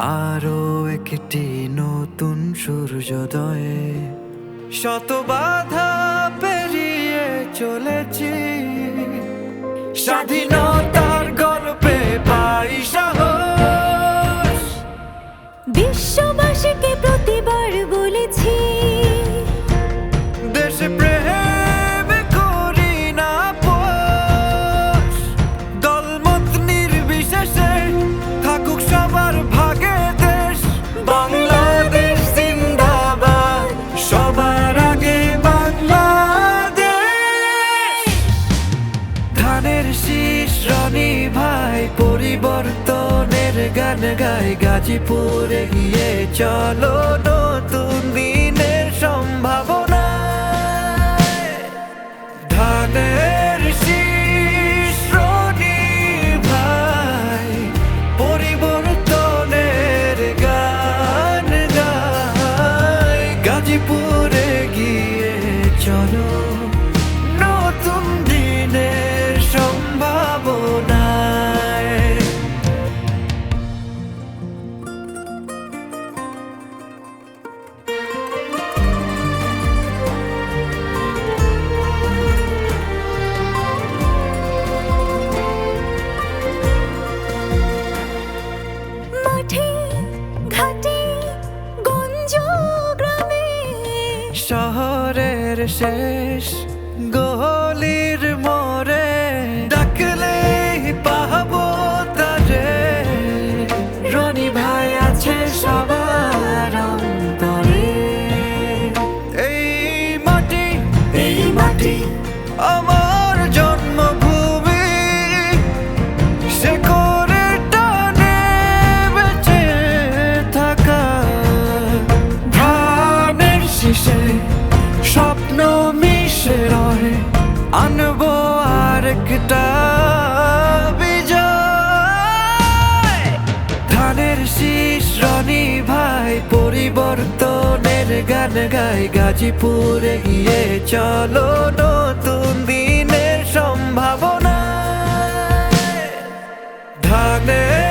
আরো একটি নতুন সূর্যোদয়ে শত বাধা পেরিয়ে চলেছি, স্বাধীনতার গল্পে পাই সাহস। বিশ্ববাসীকে প্রতিবার বলেছি, দেশে প্রেম করি না আপোস। দলমত নির্বিশেষে থাকুক সবার ভাগে দেশ, বাংলাদেশ জিন্দাবাদ, সবার আগে বাংলাদেশ। ধানের শীষ রনি ভাই পরিবর্তনের গান গায়, গাজীপুরে গিয়ে চলো নতুন দিনের সম্ভাবনা। ধানের শীষ রনি ভাই পরিবর্তনের গান গায়, গাজীপুরে গিয়ে চলো নতুন দিনের সম্ভাবনায়। মাঠে ঘাটে গঞ্জ গ্রামে, শহরের শেষ গলির মোড়ে ডাকলে পাবো তারে, রনি ভাই আছে সবার অন্তরে। এই মাটি আমার জন্মভূমি, সে করে টানে বেঁচে থাকা। ধানের শীষে স্বপ্ন মিশে রয়, আনবো আরেকটা বিজয়। ধানের শীষ রনি ভাই পরিবর্তনের গান গায়, গাজীপুরে গিয়ে চলো নতুন দিনের সম্ভাবনা। ধানের